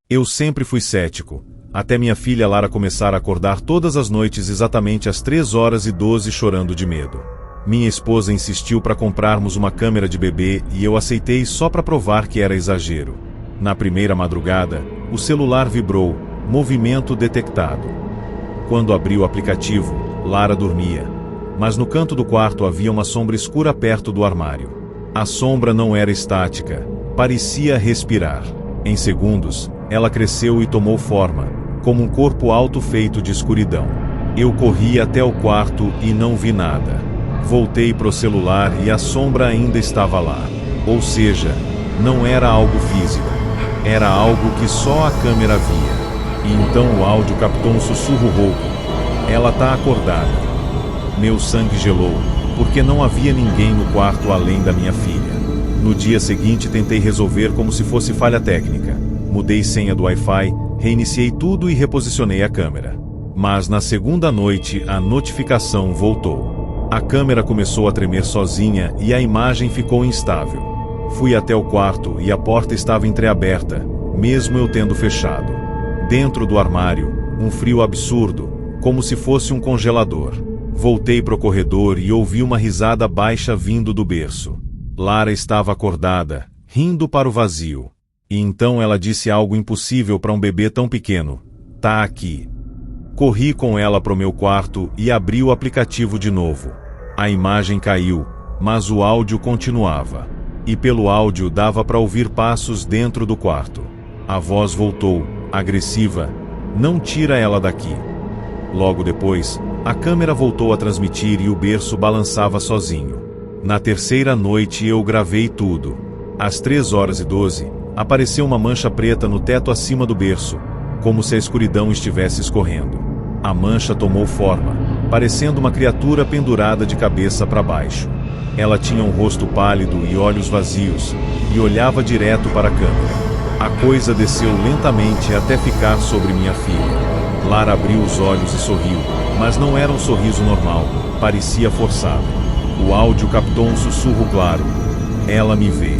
Eu sempre fui cético, até minha filha Lara começar a acordar todas as noites exatamente às 3h12 chorando de medo. Minha esposa insistiu para comprarmos uma câmera de bebê e eu aceitei só para provar que era exagero. Na primeira madrugada, o celular vibrou, movimento detectado. Quando abri o aplicativo, Lara dormia, mas no canto do quarto havia uma sombra escura perto do armário. A sombra não era estática, parecia respirar. Em segundos, ela cresceu e tomou forma, como um corpo alto feito de escuridão. Eu corri até o quarto e não vi nada. Voltei pro celular e a sombra ainda estava lá. Ou seja, não era algo físico. Era algo que só a câmera via. E então o áudio captou um sussurro rouco. Ela tá acordada. Meu sangue gelou, porque não havia ninguém no quarto além da minha filha. No dia seguinte tentei resolver como se fosse falha técnica. Mudei senha do Wi-Fi, reiniciei tudo e reposicionei a câmera. Mas na segunda noite a notificação voltou. A câmera começou a tremer sozinha e a imagem ficou instável. Fui até o quarto e a porta estava entreaberta, mesmo eu tendo fechado. Dentro do armário, um frio absurdo, como se fosse um congelador. Voltei pro corredor e ouvi uma risada baixa vindo do berço. Lara estava acordada, rindo para o vazio. E então ela disse algo impossível para um bebê tão pequeno. Tá aqui. Corri com ela pro meu quarto e abri o aplicativo de novo. A imagem caiu, mas o áudio continuava. E pelo áudio dava para ouvir passos dentro do quarto. A voz voltou, agressiva. Não tira ela daqui. Logo depois, a câmera voltou a transmitir e o berço balançava sozinho. Na terceira noite eu gravei tudo. Às 3h12, apareceu uma mancha preta no teto acima do berço, como se a escuridão estivesse escorrendo. A mancha tomou forma, parecendo uma criatura pendurada de cabeça para baixo. Ela tinha um rosto pálido e olhos vazios, e olhava direto para a câmera. A coisa desceu lentamente até ficar sobre minha filha. Lara abriu os olhos e sorriu, mas não era um sorriso normal, parecia forçado. O áudio captou um sussurro claro. Ela me vê.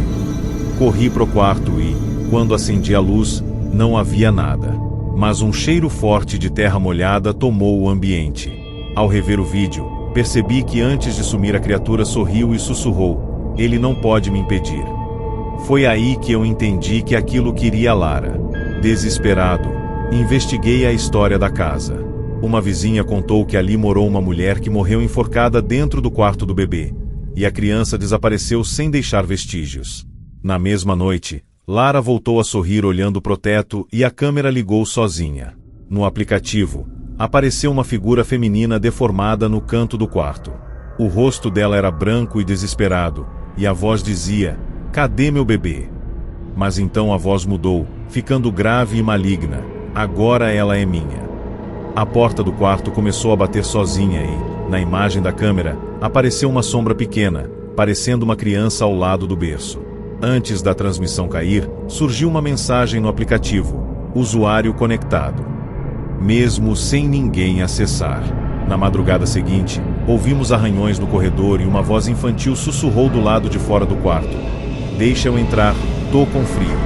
Corri pro quarto e, quando acendi a luz, não havia nada. Mas um cheiro forte de terra molhada tomou o ambiente. Ao rever o vídeo, percebi que antes de sumir a criatura sorriu e sussurrou: "Ele não pode me impedir." Foi aí que eu entendi que aquilo queria Lara. Desesperado, investiguei a história da casa. Uma vizinha contou que ali morou uma mulher que morreu enforcada dentro do quarto do bebê, e a criança desapareceu sem deixar vestígios. Na mesma noite, Lara voltou a sorrir olhando pro teto e a câmera ligou sozinha. No aplicativo, apareceu uma figura feminina deformada no canto do quarto. O rosto dela era branco e desesperado, e a voz dizia: "Cadê meu bebê?" Mas então a voz mudou, ficando grave e maligna. "Agora ela é minha." A porta do quarto começou a bater sozinha e, na imagem da câmera, apareceu uma sombra pequena, parecendo uma criança ao lado do berço. Antes da transmissão cair, surgiu uma mensagem no aplicativo: "Usuário conectado." Mesmo sem ninguém acessar. Na madrugada seguinte, ouvimos arranhões no corredor e uma voz infantil sussurrou do lado de fora do quarto: "Deixa eu entrar, tô com frio."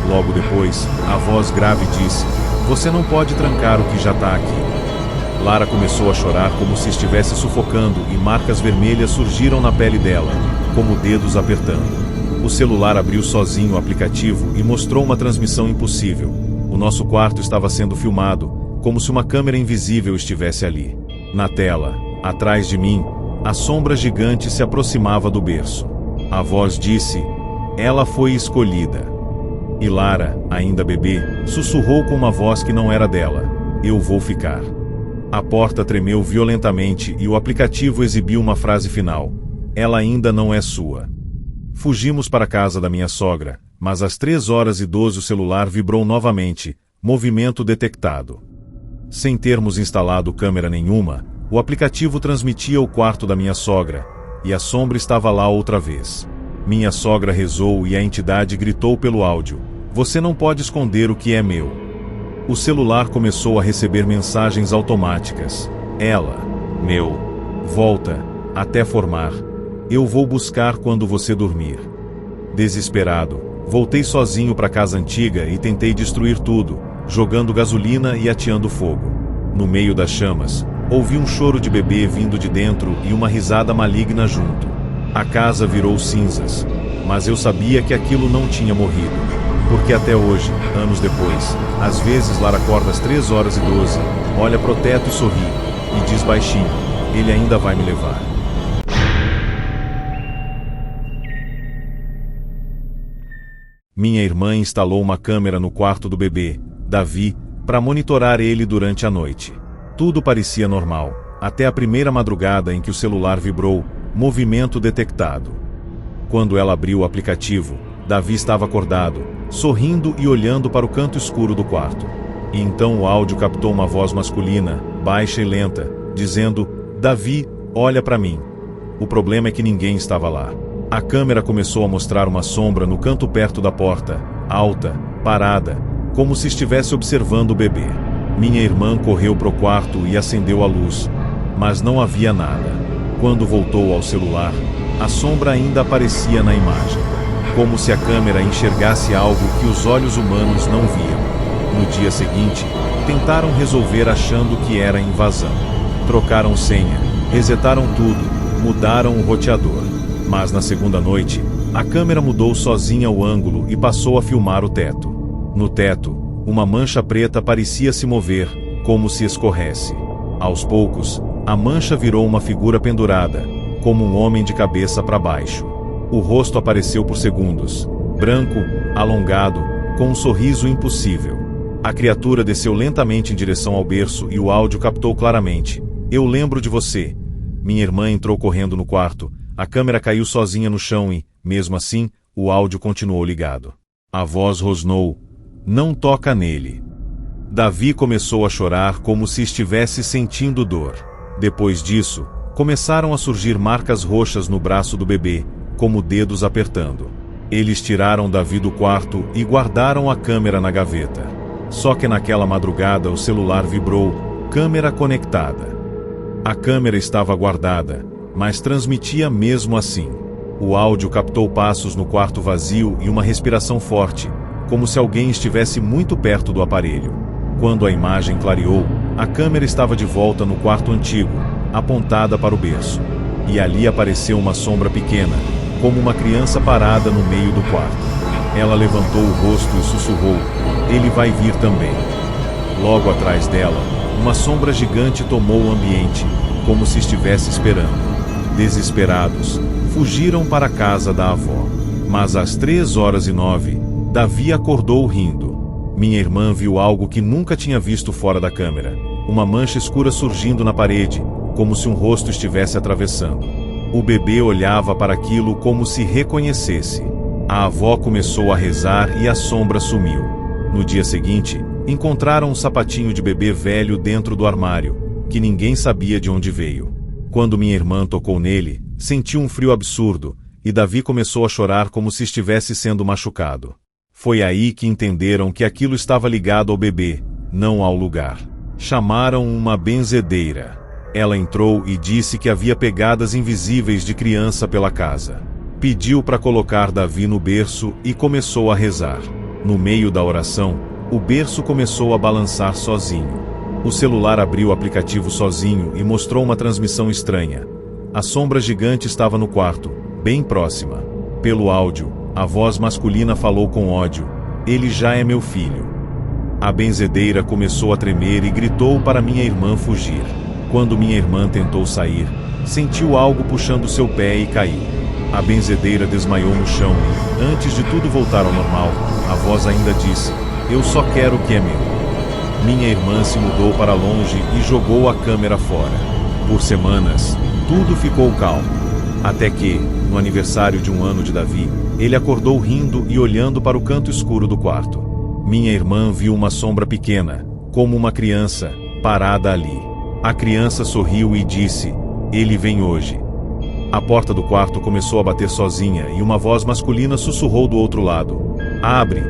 Logo depois, a voz grave disse: "Você não pode trancar o que já tá aqui." Lara começou a chorar como se estivesse sufocando e marcas vermelhas surgiram na pele dela, como dedos apertando. O celular abriu sozinho o aplicativo e mostrou uma transmissão impossível. O nosso quarto estava sendo filmado, como se uma câmera invisível estivesse ali. Na tela, atrás de mim, a sombra gigante se aproximava do berço. A voz disse: "Ela foi escolhida." E Lara, ainda bebê, sussurrou com uma voz que não era dela: "Eu vou ficar." A porta tremeu violentamente e o aplicativo exibiu uma frase final: "Ela ainda não é sua." Fugimos para a casa da minha sogra, mas às 3h12 o celular vibrou novamente, movimento detectado. Sem termos instalado câmera nenhuma, o aplicativo transmitia o quarto da minha sogra, e a sombra estava lá outra vez. Minha sogra rezou e a entidade gritou pelo áudio: "Você não pode esconder o que é meu." O celular começou a receber mensagens automáticas. Ela, volta, até formar. Eu vou buscar quando você dormir. Desesperado, voltei sozinho para casa antiga e tentei destruir tudo, jogando gasolina e ateando fogo. No meio das chamas, ouvi um choro de bebê vindo de dentro e uma risada maligna junto. A casa virou cinzas, mas eu sabia que aquilo não tinha morrido. Porque até hoje, anos depois, às vezes Lara acorda às 3h12, olha pro teto e sorri, e diz baixinho, ele ainda vai me levar. Minha irmã instalou uma câmera no quarto do bebê, Davi, para monitorar ele durante a noite. Tudo parecia normal, até a primeira madrugada em que o celular vibrou, movimento detectado. Quando ela abriu o aplicativo, Davi estava acordado, sorrindo e olhando para o canto escuro do quarto. E então o áudio captou uma voz masculina, baixa e lenta, dizendo, Davi, olha para mim. O problema é que ninguém estava lá. A câmera começou a mostrar uma sombra no canto perto da porta, alta, parada, como se estivesse observando o bebê. Minha irmã correu para o quarto e acendeu a luz, mas não havia nada. Quando voltou ao celular, a sombra ainda aparecia na imagem, como se a câmera enxergasse algo que os olhos humanos não viam. No dia seguinte, tentaram resolver achando que era invasão. Trocaram senha, resetaram tudo, mudaram o roteador. Mas na segunda noite, a câmera mudou sozinha o ângulo e passou a filmar o teto. No teto, uma mancha preta parecia se mover, como se escorresse. Aos poucos, a mancha virou uma figura pendurada, como um homem de cabeça para baixo. O rosto apareceu por segundos, branco, alongado, com um sorriso impossível. A criatura desceu lentamente em direção ao berço e o áudio captou claramente. Eu lembro de você. Minha irmã entrou correndo no quarto, a câmera caiu sozinha no chão e, mesmo assim, o áudio continuou ligado. A voz rosnou. Não toca nele. Davi começou a chorar como se estivesse sentindo dor. Depois disso, começaram a surgir marcas roxas no braço do bebê, como dedos apertando. Eles tiraram Davi do quarto e guardaram a câmera na gaveta. Só que naquela madrugada o celular vibrou, câmera conectada. A câmera estava guardada, mas transmitia mesmo assim. O áudio captou passos no quarto vazio e uma respiração forte, como se alguém estivesse muito perto do aparelho. Quando a imagem clareou, a câmera estava de volta no quarto antigo, apontada para o berço. E ali apareceu uma sombra pequena, como uma criança parada no meio do quarto. Ela levantou o rosto e sussurrou, ele vai vir também. Logo atrás dela, uma sombra gigante tomou o ambiente, como se estivesse esperando. Desesperados, fugiram para a casa da avó. Mas às 3h09, Davi acordou rindo. Minha irmã viu algo que nunca tinha visto fora da câmera. Uma mancha escura surgindo na parede, como se um rosto estivesse atravessando. O bebê olhava para aquilo como se reconhecesse. A avó começou a rezar e a sombra sumiu. No dia seguinte, encontraram um sapatinho de bebê velho dentro do armário, que ninguém sabia de onde veio. Quando minha irmã tocou nele, sentiu um frio absurdo, e Davi começou a chorar como se estivesse sendo machucado. Foi aí que entenderam que aquilo estava ligado ao bebê, não ao lugar. Chamaram uma benzedeira. Ela entrou e disse que havia pegadas invisíveis de criança pela casa. Pediu para colocar Davi no berço e começou a rezar. No meio da oração, o berço começou a balançar sozinho. O celular abriu o aplicativo sozinho e mostrou uma transmissão estranha. A sombra gigante estava no quarto, bem próxima. Pelo áudio, a voz masculina falou com ódio, ele já é meu filho. A benzedeira começou a tremer e gritou para minha irmã fugir. Quando minha irmã tentou sair, sentiu algo puxando seu pé e caiu. A benzedeira desmaiou no chão e, antes de tudo voltar ao normal, a voz ainda disse, eu só quero o que é meu. Minha irmã se mudou para longe e jogou a câmera fora. Por semanas, tudo ficou calmo. Até que, no aniversário de 1 ano de Davi, ele acordou rindo e olhando para o canto escuro do quarto. Minha irmã viu uma sombra pequena, como uma criança, parada ali. A criança sorriu e disse, ele vem hoje. A porta do quarto começou a bater sozinha e uma voz masculina sussurrou do outro lado, abre,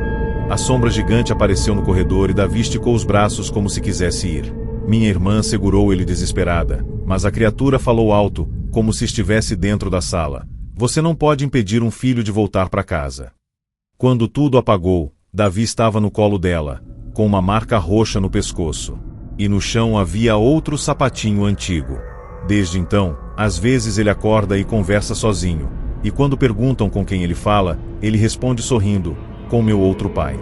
A sombra gigante apareceu no corredor e Davi esticou os braços como se quisesse ir. Minha irmã segurou ele desesperada, mas a criatura falou alto, como se estivesse dentro da sala. Você não pode impedir um filho de voltar para casa. Quando tudo apagou, Davi estava no colo dela, com uma marca roxa no pescoço. E no chão havia outro sapatinho antigo. Desde então, às vezes ele acorda e conversa sozinho, e quando perguntam com quem ele fala, ele responde sorrindo, com meu outro pai.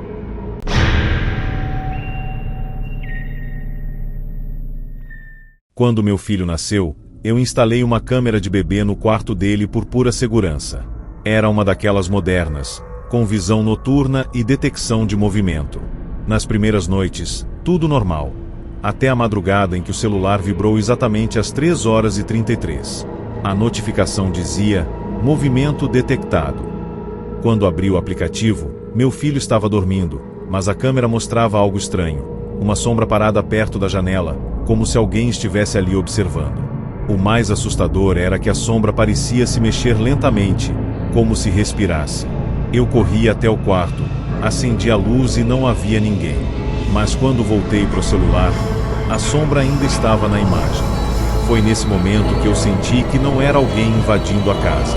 Quando meu filho nasceu, eu instalei uma câmera de bebê no quarto dele por pura segurança. Era uma daquelas modernas, com visão noturna e detecção de movimento. Nas primeiras noites, tudo normal. Até a madrugada em que o celular vibrou exatamente às 3h33. A notificação dizia, movimento detectado. Quando abri o aplicativo, meu filho estava dormindo, mas a câmera mostrava algo estranho. Uma sombra parada perto da janela, como se alguém estivesse ali observando. O mais assustador era que a sombra parecia se mexer lentamente, como se respirasse. Eu corri até o quarto, acendi a luz e não havia ninguém. Mas quando voltei para o celular, a sombra ainda estava na imagem. Foi nesse momento que eu senti que não era alguém invadindo a casa.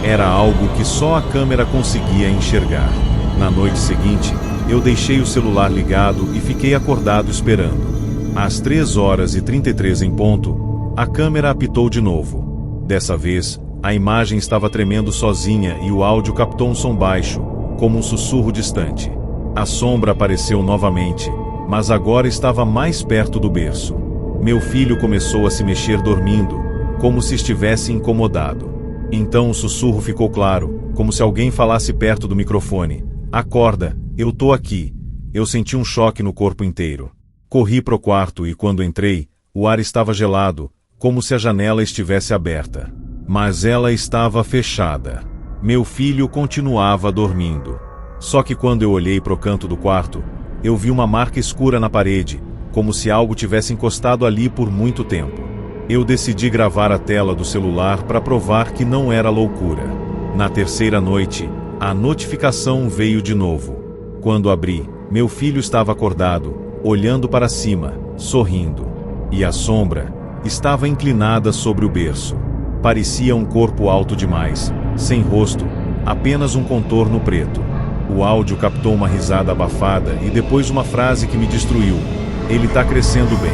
Era algo que só a câmera conseguia enxergar. Na noite seguinte, eu deixei o celular ligado e fiquei acordado esperando. Às 3h33 em ponto, a câmera apitou de novo. Dessa vez, a imagem estava tremendo sozinha e o áudio captou um som baixo, como um sussurro distante. A sombra apareceu novamente, mas agora estava mais perto do berço. Meu filho começou a se mexer dormindo, como se estivesse incomodado. Então o sussurro ficou claro, como se alguém falasse perto do microfone. Acorda, eu tô aqui. Eu senti um choque no corpo inteiro. Corri pro quarto e quando entrei, o ar estava gelado, como se a janela estivesse aberta. Mas ela estava fechada. Meu filho continuava dormindo. Só que quando eu olhei pro canto do quarto, eu vi uma marca escura na parede, como se algo tivesse encostado ali por muito tempo. Eu decidi gravar a tela do celular para provar que não era loucura. Na terceira noite, a notificação veio de novo. Quando abri, meu filho estava acordado, olhando para cima, sorrindo. E a sombra estava inclinada sobre o berço. Parecia um corpo alto demais, sem rosto, apenas um contorno preto. O áudio captou uma risada abafada e depois uma frase que me destruiu. Ele tá crescendo bem.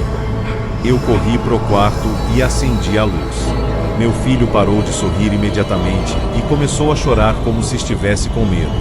Eu corri pro quarto e acendi a luz. Meu filho parou de sorrir imediatamente e começou a chorar como se estivesse com medo.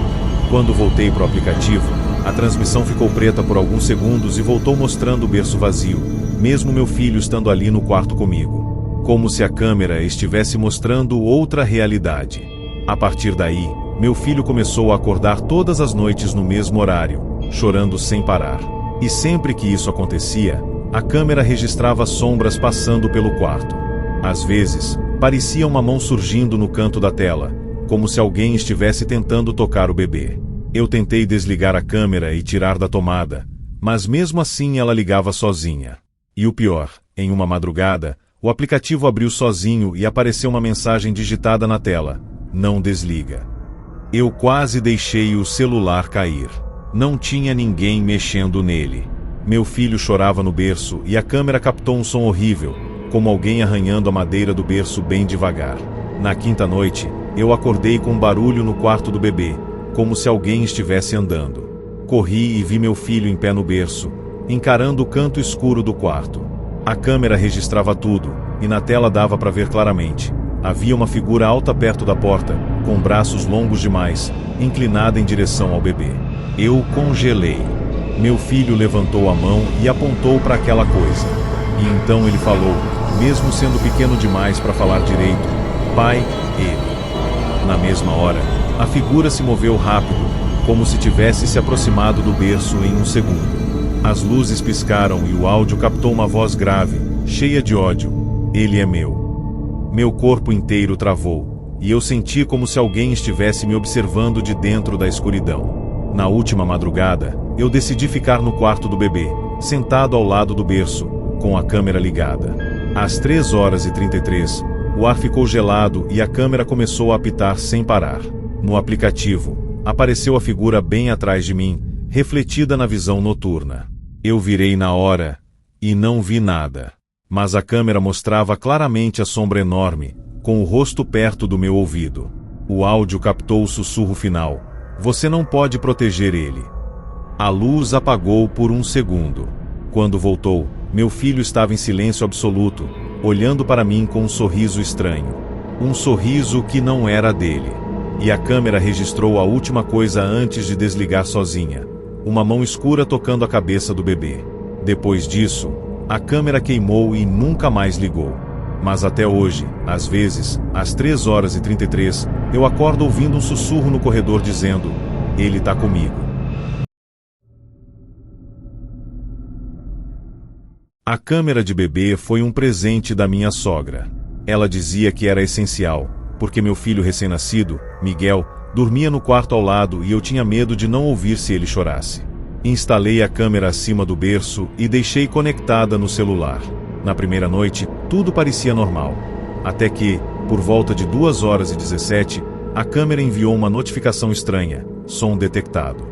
Quando voltei pro aplicativo, a transmissão ficou preta por alguns segundos e voltou mostrando o berço vazio, mesmo meu filho estando ali no quarto comigo. Como se a câmera estivesse mostrando outra realidade. A partir daí, meu filho começou a acordar todas as noites no mesmo horário, chorando sem parar. E sempre que isso acontecia, a câmera registrava sombras passando pelo quarto. Às vezes, parecia uma mão surgindo no canto da tela, como se alguém estivesse tentando tocar o bebê. Eu tentei desligar a câmera e tirar da tomada, mas mesmo assim ela ligava sozinha. E o pior, em uma madrugada, o aplicativo abriu sozinho e apareceu uma mensagem digitada na tela: não desliga. Eu quase deixei o celular cair. Não tinha ninguém mexendo nele. Meu filho chorava no berço e a câmera captou um som horrível, como alguém arranhando a madeira do berço bem devagar. Na quinta noite, eu acordei com um barulho no quarto do bebê, como se alguém estivesse andando. Corri e vi meu filho em pé no berço, encarando o canto escuro do quarto. A câmera registrava tudo, e na tela dava para ver claramente. Havia uma figura alta perto da porta, com braços longos demais, inclinada em direção ao bebê. Eu congelei. Meu filho levantou a mão e apontou para aquela coisa. E então ele falou, mesmo sendo pequeno demais para falar direito: pai, ele. Na mesma hora, a figura se moveu rápido, como se tivesse se aproximado do berço em um segundo. As luzes piscaram e o áudio captou uma voz grave, cheia de ódio: ele é meu. Meu corpo inteiro travou, e eu senti como se alguém estivesse me observando de dentro da escuridão. Na última madrugada, eu decidi ficar no quarto do bebê, sentado ao lado do berço, com a câmera ligada. Às 3h33, o ar ficou gelado e a câmera começou a apitar sem parar. No aplicativo, apareceu a figura bem atrás de mim, refletida na visão noturna. Eu virei na hora e não vi nada. Mas a câmera mostrava claramente a sombra enorme, com o rosto perto do meu ouvido. O áudio captou o sussurro final. Você não pode proteger ele. A luz apagou por um segundo. Quando voltou, meu filho estava em silêncio absoluto, olhando para mim com um sorriso estranho. Um sorriso que não era dele. E a câmera registrou a última coisa antes de desligar sozinha. Uma mão escura tocando a cabeça do bebê. Depois disso, a câmera queimou e nunca mais ligou. Mas até hoje, às vezes, às 3h33, eu acordo ouvindo um sussurro no corredor dizendo: ele tá comigo. A câmera de bebê foi um presente da minha sogra. Ela dizia que era essencial, porque meu filho recém-nascido, Miguel, dormia no quarto ao lado e eu tinha medo de não ouvir se ele chorasse. Instalei a câmera acima do berço e deixei conectada no celular. Na primeira noite, tudo parecia normal. Até que, por volta de 2h17, a câmera enviou uma notificação estranha: som detectado.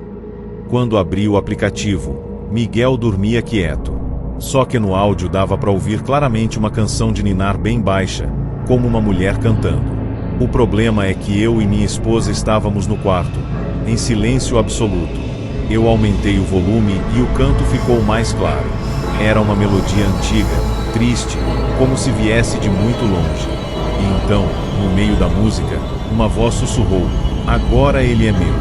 Quando abri o aplicativo, Miguel dormia quieto. Só que no áudio dava para ouvir claramente uma canção de ninar bem baixa, como uma mulher cantando. O problema é que eu e minha esposa estávamos no quarto, em silêncio absoluto. Eu aumentei o volume e o canto ficou mais claro. Era uma melodia antiga, triste, como se viesse de muito longe. E então, no meio da música, uma voz sussurrou: agora ele é meu.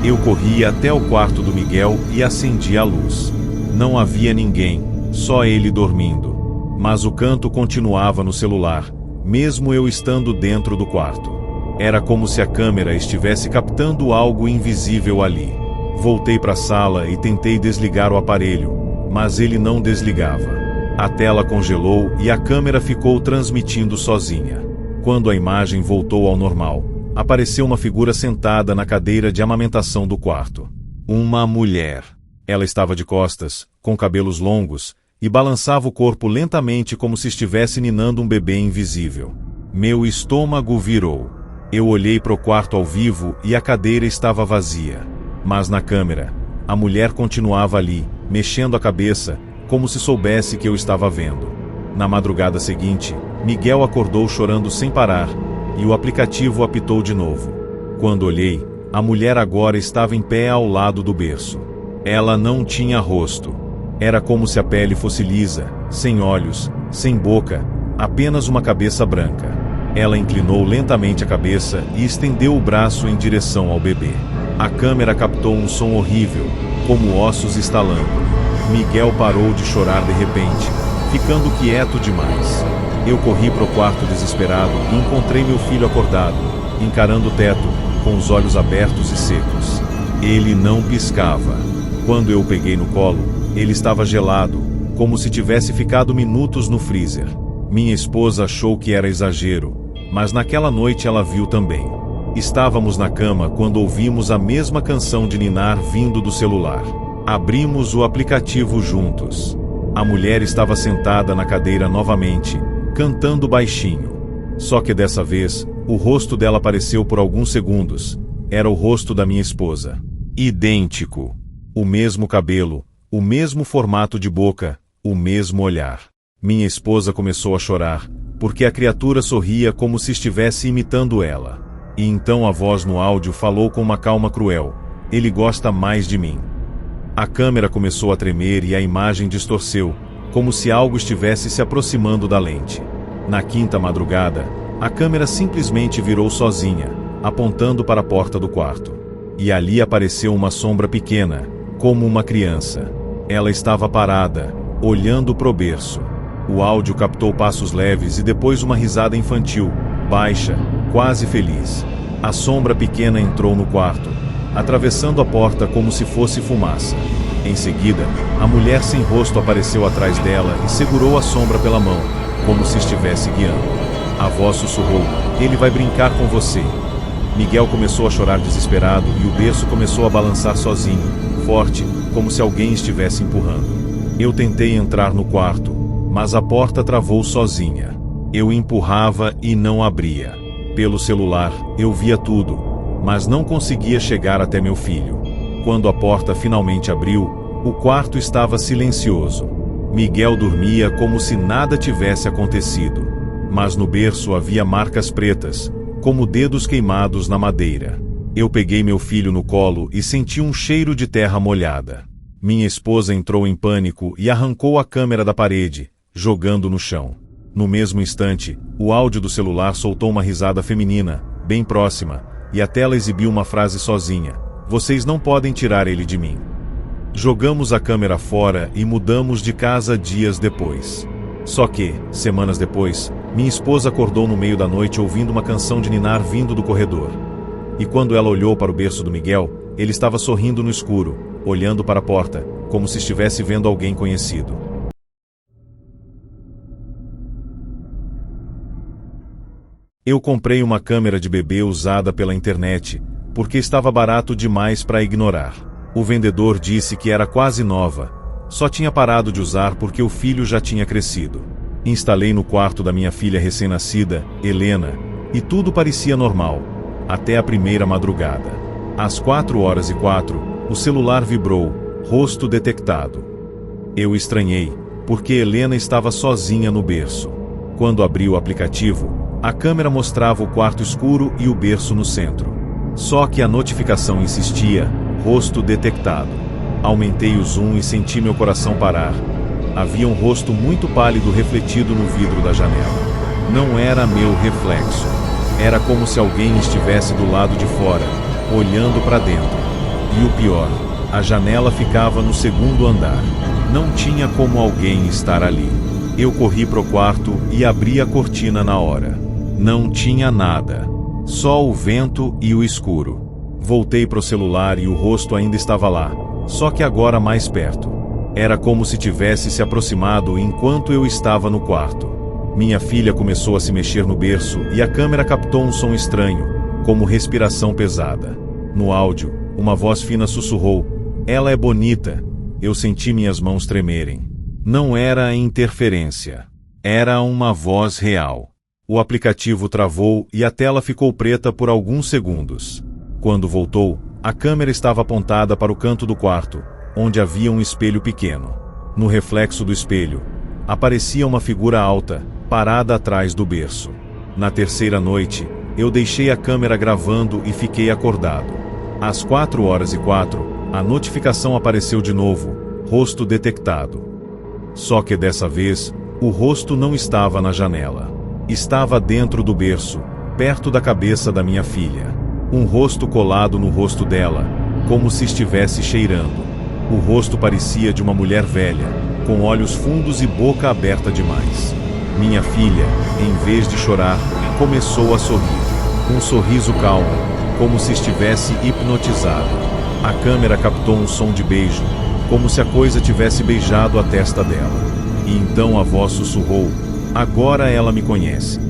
Eu corri até o quarto do Miguel e acendi a luz. Não havia ninguém, só ele dormindo. Mas o canto continuava no celular, mesmo eu estando dentro do quarto. Era como se a câmera estivesse captando algo invisível ali. Voltei para a sala e tentei desligar o aparelho, mas ele não desligava. A tela congelou e a câmera ficou transmitindo sozinha. Quando a imagem voltou ao normal, apareceu uma figura sentada na cadeira de amamentação do quarto. Uma mulher. Ela estava de costas, com cabelos longos, e balançava o corpo lentamente como se estivesse ninando um bebê invisível. Meu estômago virou. Eu olhei para o quarto ao vivo e a cadeira estava vazia. Mas na câmera, a mulher continuava ali, mexendo a cabeça, como se soubesse que eu estava vendo. Na madrugada seguinte, Miguel acordou chorando sem parar, e o aplicativo apitou de novo. Quando olhei, a mulher agora estava em pé ao lado do berço. Ela não tinha rosto. Era como se a pele fosse lisa, sem olhos, sem boca, apenas uma cabeça branca. Ela inclinou lentamente a cabeça e estendeu o braço em direção ao bebê. A câmera captou um som horrível, como ossos estalando. Miguel parou de chorar de repente, ficando quieto demais. Eu corri para o quarto desesperado e encontrei meu filho acordado, encarando o teto, com os olhos abertos e secos. Ele não piscava. Quando eu o peguei no colo, ele estava gelado, como se tivesse ficado minutos no freezer. Minha esposa achou que era exagero, mas naquela noite ela viu também. Estávamos na cama quando ouvimos a mesma canção de ninar vindo do celular. Abrimos o aplicativo juntos. A mulher estava sentada na cadeira novamente, cantando baixinho. Só que dessa vez, o rosto dela apareceu por alguns segundos. Era o rosto da minha esposa. Idêntico. O mesmo cabelo, o mesmo formato de boca, o mesmo olhar. Minha esposa começou a chorar, porque a criatura sorria como se estivesse imitando ela. E então a voz no áudio falou com uma calma cruel: ele gosta mais de mim. A câmera começou a tremer e a imagem distorceu, como se algo estivesse se aproximando da lente. Na quinta madrugada, a câmera simplesmente virou sozinha, apontando para a porta do quarto. E ali apareceu uma sombra pequena, como uma criança. Ela estava parada, olhando pro berço. O áudio captou passos leves e depois uma risada infantil, baixa, quase feliz. A sombra pequena entrou no quarto, atravessando a porta como se fosse fumaça. Em seguida, a mulher sem rosto apareceu atrás dela e segurou a sombra pela mão, como se estivesse guiando. A voz sussurrou: ele vai brincar com você. Miguel começou a chorar desesperado e o berço começou a balançar sozinho, forte, como se alguém estivesse empurrando. Eu tentei entrar no quarto, mas a porta travou sozinha. Eu empurrava e não abria. Pelo celular, eu via tudo, mas não conseguia chegar até meu filho. Quando a porta finalmente abriu, o quarto estava silencioso. Miguel dormia como se nada tivesse acontecido. Mas no berço havia marcas pretas, como dedos queimados na madeira. Eu peguei meu filho no colo e senti um cheiro de terra molhada. Minha esposa entrou em pânico e arrancou a câmera da parede, jogando no chão. No mesmo instante, o áudio do celular soltou uma risada feminina, bem próxima, e a tela exibiu uma frase sozinha: "Vocês não podem tirar ele de mim." Jogamos a câmera fora e mudamos de casa dias depois. Só que, semanas depois, minha esposa acordou no meio da noite ouvindo uma canção de ninar vindo do corredor. E quando ela olhou para o berço do Miguel, ele estava sorrindo no escuro, olhando para a porta, como se estivesse vendo alguém conhecido. Eu comprei uma câmera de bebê usada pela internet, porque estava barato demais para ignorar. O vendedor disse que era quase nova, só tinha parado de usar porque o filho já tinha crescido. Instalei no quarto da minha filha recém-nascida, Helena, e tudo parecia normal, até a primeira madrugada. Às 4h04, o celular vibrou, rosto detectado. Eu estranhei, porque Helena estava sozinha no berço. Quando abri o aplicativo, a câmera mostrava o quarto escuro e o berço no centro. Só que a notificação insistia: rosto detectado. Aumentei o zoom e senti meu coração parar. Havia um rosto muito pálido refletido no vidro da janela. Não era meu reflexo. Era como se alguém estivesse do lado de fora, olhando para dentro. E o pior, a janela ficava no segundo andar. Não tinha como alguém estar ali. Eu corri pro quarto e abri a cortina na hora. Não tinha nada. Só o vento e o escuro. Voltei pro celular e o rosto ainda estava lá, só que agora mais perto. Era como se tivesse se aproximado enquanto eu estava no quarto. Minha filha começou a se mexer no berço e a câmera captou um som estranho, como respiração pesada. No áudio, uma voz fina sussurrou: "Ela é bonita." Eu senti minhas mãos tremerem. Não era interferência. Era uma voz real. O aplicativo travou e a tela ficou preta por alguns segundos. Quando voltou, a câmera estava apontada para o canto do quarto, onde havia um espelho pequeno. No reflexo do espelho, aparecia uma figura alta, parada atrás do berço. Na terceira noite, eu deixei a câmera gravando e fiquei acordado. Às 4h04, a notificação apareceu de novo: rosto detectado. Só que dessa vez, o rosto não estava na janela. Estava dentro do berço, perto da cabeça da minha filha. Um rosto colado no rosto dela, como se estivesse cheirando. O rosto parecia de uma mulher velha, com olhos fundos e boca aberta demais. Minha filha, em vez de chorar, começou a sorrir. Um sorriso calmo, como se estivesse hipnotizada. A câmera captou um som de beijo, como se a coisa tivesse beijado a testa dela. E então a voz sussurrou: "Agora ela me conhece."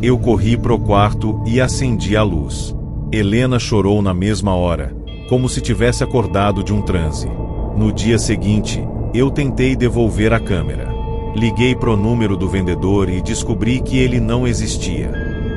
Eu corri pro quarto e acendi a luz. Helena chorou na mesma hora, como se tivesse acordado de um transe. No dia seguinte, eu tentei devolver a câmera. Liguei pro número do vendedor e descobri que ele não existia.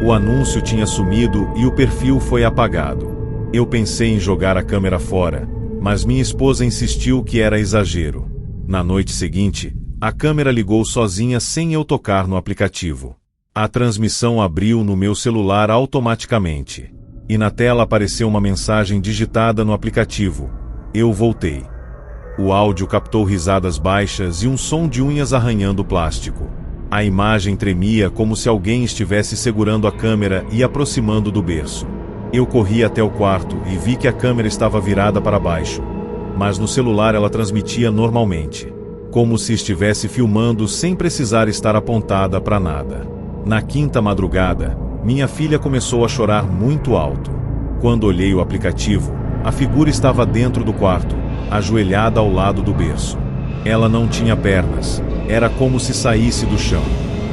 O anúncio tinha sumido e o perfil foi apagado. Eu pensei em jogar a câmera fora, mas minha esposa insistiu que era exagero. Na noite seguinte, a câmera ligou sozinha sem eu tocar no aplicativo. A transmissão abriu no meu celular automaticamente. E na tela apareceu uma mensagem digitada no aplicativo: "Eu voltei." O áudio captou risadas baixas e um som de unhas arranhando o plástico. A imagem tremia como se alguém estivesse segurando a câmera e aproximando do berço. Eu corri até o quarto e vi que a câmera estava virada para baixo, mas no celular ela transmitia normalmente, como se estivesse filmando sem precisar estar apontada para nada. Na quinta madrugada, minha filha começou a chorar muito alto. Quando olhei o aplicativo, a figura estava dentro do quarto, ajoelhada ao lado do berço. Ela não tinha pernas, era como se saísse do chão.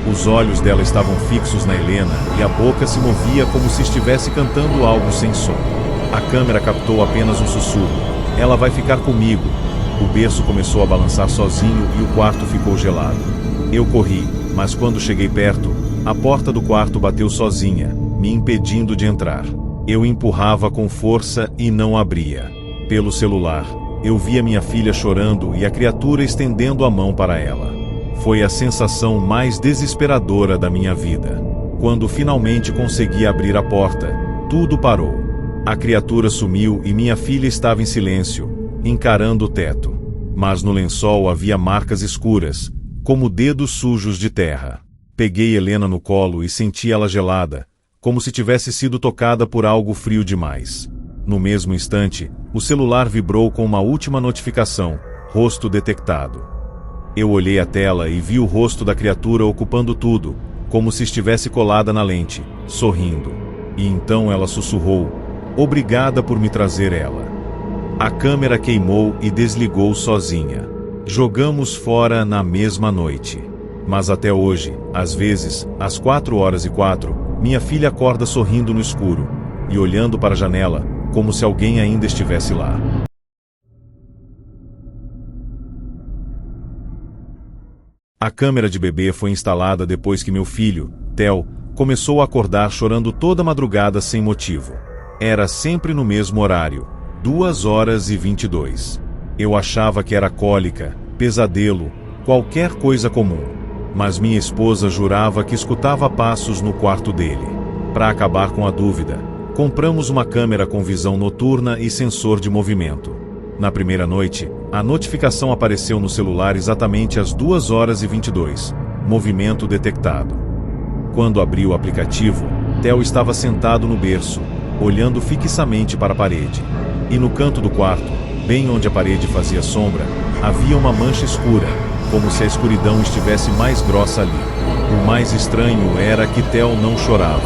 Os olhos dela estavam fixos na Helena e a boca se movia como se estivesse cantando algo sem som. A câmera captou apenas um sussurro: "Ela vai ficar comigo." O berço começou a balançar sozinho e o quarto ficou gelado. Eu corri, mas quando cheguei perto, a porta do quarto bateu sozinha, me impedindo de entrar. Eu empurrava com força e não abria. Pelo celular, eu via minha filha chorando e a criatura estendendo a mão para ela. Foi a sensação mais desesperadora da minha vida. Quando finalmente consegui abrir a porta, tudo parou. A criatura sumiu e minha filha estava em silêncio, encarando o teto. Mas no lençol havia marcas escuras, como dedos sujos de terra. Peguei Helena no colo e senti ela gelada, como se tivesse sido tocada por algo frio demais. No mesmo instante, o celular vibrou com uma última notificação: rosto detectado. Eu olhei a tela e vi o rosto da criatura ocupando tudo, como se estivesse colada na lente, sorrindo. E então ela sussurrou: obrigada por me trazer ela. A câmera queimou e desligou sozinha. Jogamos fora na mesma noite. Mas até hoje, às vezes, às 4h04, minha filha acorda sorrindo no escuro e olhando para a janela, como se alguém ainda estivesse lá. A câmera de bebê foi instalada depois que meu filho, Theo, começou a acordar chorando toda madrugada sem motivo. Era sempre no mesmo horário, 2h22. Eu achava que era cólica, pesadelo, qualquer coisa comum. Mas minha esposa jurava que escutava passos no quarto dele. Para acabar com a dúvida, compramos uma câmera com visão noturna e sensor de movimento. Na primeira noite, a notificação apareceu no celular exatamente às 2h22, movimento detectado. Quando abri o aplicativo, Theo estava sentado no berço, olhando fixamente para a parede. E no canto do quarto, bem onde a parede fazia sombra, havia uma mancha escura, como se a escuridão estivesse mais grossa ali. O mais estranho era que Theo não chorava.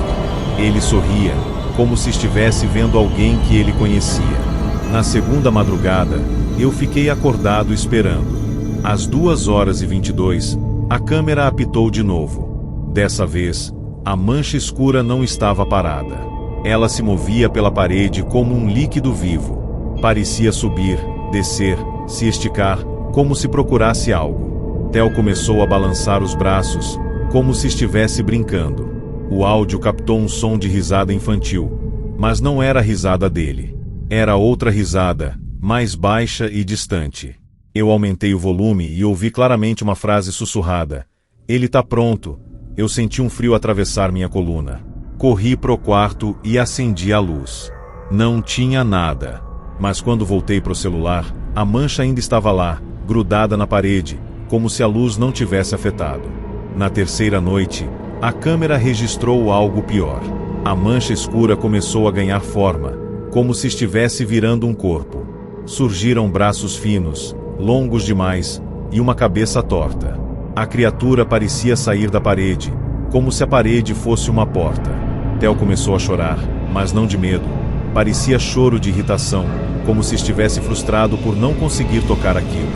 Ele sorria, como se estivesse vendo alguém que ele conhecia. Na segunda madrugada, eu fiquei acordado esperando. Às 2h22, a câmera apitou de novo. Dessa vez, a mancha escura não estava parada. Ela se movia pela parede como um líquido vivo. Parecia subir, descer, se esticar, como se procurasse algo. Theo começou a balançar os braços, como se estivesse brincando. O áudio captou um som de risada infantil, mas não era a risada dele. Era outra risada, mais baixa e distante. Eu aumentei o volume e ouvi claramente uma frase sussurrada: ele tá pronto. Eu senti um frio atravessar minha coluna. Corri pro quarto e acendi a luz. Não tinha nada. Mas quando voltei pro celular, a mancha ainda estava lá, grudada na parede, como se a luz não tivesse afetado. Na terceira noite, a câmera registrou algo pior. A mancha escura começou a ganhar forma, como se estivesse virando um corpo. Surgiram braços finos, longos demais, e uma cabeça torta. A criatura parecia sair da parede, como se a parede fosse uma porta. Theo começou a chorar, mas não de medo. Parecia choro de irritação, como se estivesse frustrado por não conseguir tocar aquilo.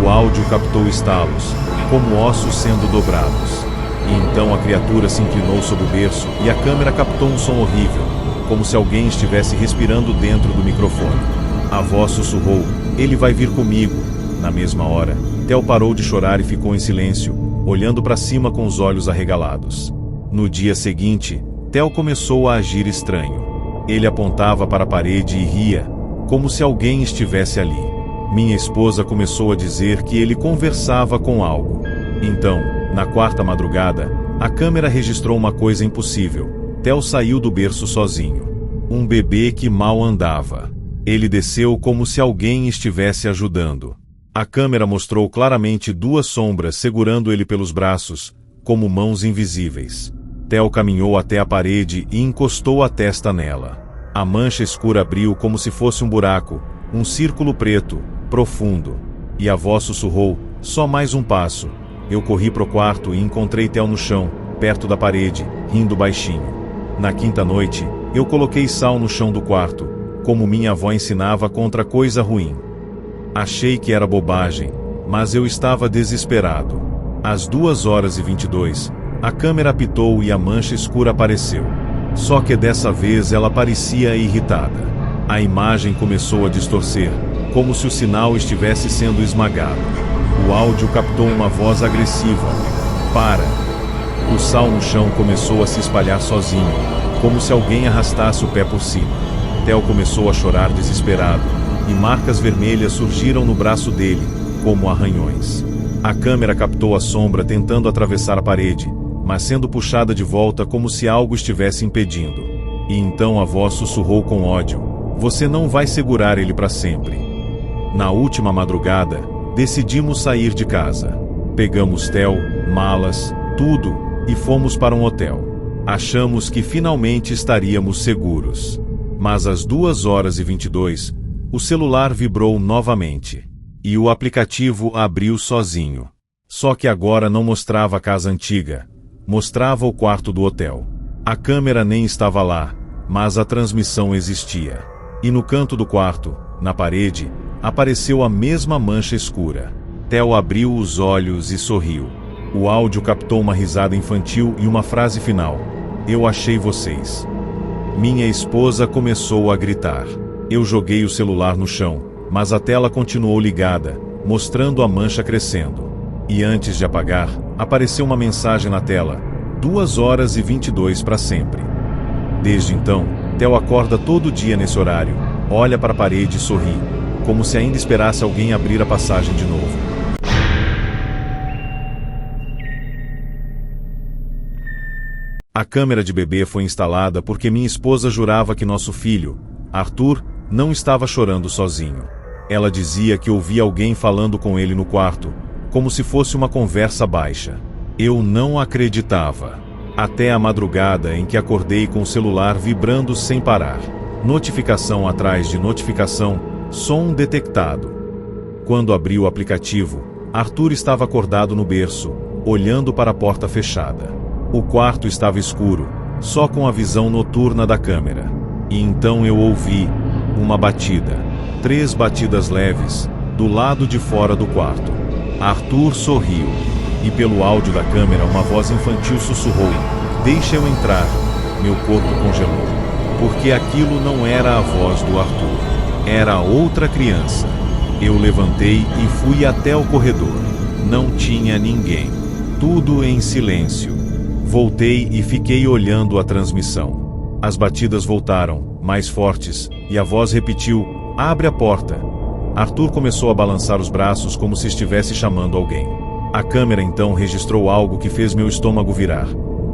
O áudio captou estalos, como ossos sendo dobrados. E então a criatura se inclinou sobre o berço e a câmera captou um som horrível, como se alguém estivesse respirando dentro do microfone. A voz sussurrou: ele vai vir comigo. Na mesma hora, Theo parou de chorar e ficou em silêncio, olhando para cima com os olhos arregalados. No dia seguinte, Theo começou a agir estranho. Ele apontava para a parede e ria, como se alguém estivesse ali. Minha esposa começou a dizer que ele conversava com algo. Então, na quarta madrugada, a câmera registrou uma coisa impossível. Theo saiu do berço sozinho. Um bebê que mal andava. Ele desceu como se alguém estivesse ajudando. A câmera mostrou claramente duas sombras segurando ele pelos braços, como mãos invisíveis. Theo caminhou até a parede e encostou a testa nela. A mancha escura abriu como se fosse um buraco, um círculo preto, profundo. E a voz sussurrou: só mais um passo. Eu corri pro quarto e encontrei Theo no chão, perto da parede, rindo baixinho. Na quinta noite, eu coloquei sal no chão do quarto, como minha avó ensinava contra coisa ruim. Achei que era bobagem, mas eu estava desesperado. Às 2h22, a câmera apitou e a mancha escura apareceu. Só que dessa vez ela parecia irritada. A imagem começou a distorcer, como se o sinal estivesse sendo esmagado. O áudio captou uma voz agressiva: para! O sal no chão começou a se espalhar sozinho, como se alguém arrastasse o pé por cima. Theo começou a chorar desesperado, e marcas vermelhas surgiram no braço dele, como arranhões. A câmera captou a sombra tentando atravessar a parede, mas sendo puxada de volta como se algo estivesse impedindo. E então a voz sussurrou com ódio: "Você não vai segurar ele para sempre." Na última madrugada, decidimos sair de casa. Pegamos Theo, malas, tudo, e fomos para um hotel. Achamos que finalmente estaríamos seguros. Mas às 2h22, o celular vibrou novamente. E o aplicativo abriu sozinho. Só que agora não mostrava a casa antiga. Mostrava o quarto do hotel. A câmera nem estava lá, mas a transmissão existia. E no canto do quarto, na parede, apareceu a mesma mancha escura. Theo abriu os olhos e sorriu. O áudio captou uma risada infantil e uma frase final: "Eu achei vocês." Minha esposa começou a gritar. Eu joguei o celular no chão, mas a tela continuou ligada, mostrando a mancha crescendo. E antes de apagar, apareceu uma mensagem na tela: 2h22 para sempre. Desde então, Theo acorda todo dia nesse horário, olha para a parede e sorri, como se ainda esperasse alguém abrir a passagem de novo. A câmera de bebê foi instalada porque minha esposa jurava que nosso filho, Arthur, não estava chorando sozinho. Ela dizia que ouvia alguém falando com ele no quarto, como se fosse uma conversa baixa. Eu não acreditava. Até a madrugada em que acordei com o celular vibrando sem parar. Notificação atrás de notificação, som detectado. Quando abri o aplicativo, Arthur estava acordado no berço, olhando para a porta fechada. O quarto estava escuro, só com a visão noturna da câmera. E então eu ouvi uma batida. 3 batidas leves, do lado de fora do quarto. Arthur sorriu. E pelo áudio da câmera uma voz infantil sussurrou: "Deixa eu entrar." Meu corpo congelou. Porque aquilo não era a voz do Arthur. Era outra criança. Eu levantei e fui até o corredor. Não tinha ninguém. Tudo em silêncio. Voltei e fiquei olhando a transmissão. As batidas voltaram, mais fortes, e a voz repetiu: "Abre a porta." Arthur começou a balançar os braços como se estivesse chamando alguém. A câmera então registrou algo que fez meu estômago virar.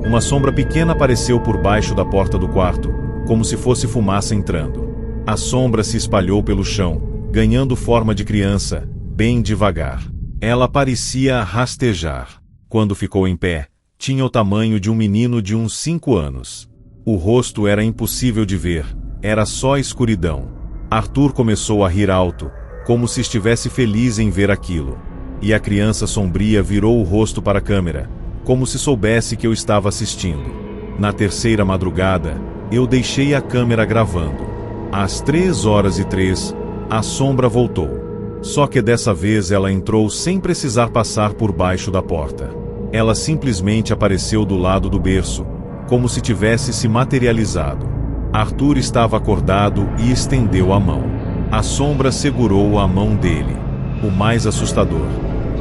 Uma sombra pequena apareceu por baixo da porta do quarto, como se fosse fumaça entrando. A sombra se espalhou pelo chão, ganhando forma de criança, bem devagar. Ela parecia rastejar. Quando ficou em pé, tinha o tamanho de um menino de uns 5 anos. O rosto era impossível de ver, era só escuridão. Arthur começou a rir alto, como se estivesse feliz em ver aquilo. E a criança sombria virou o rosto para a câmera, como se soubesse que eu estava assistindo. Na terceira madrugada, eu deixei a câmera gravando. Às 3h03, a sombra voltou. Só que dessa vez ela entrou sem precisar passar por baixo da porta. Ela simplesmente apareceu do lado do berço, como se tivesse se materializado. Arthur estava acordado e estendeu a mão. A sombra segurou a mão dele. O mais assustador: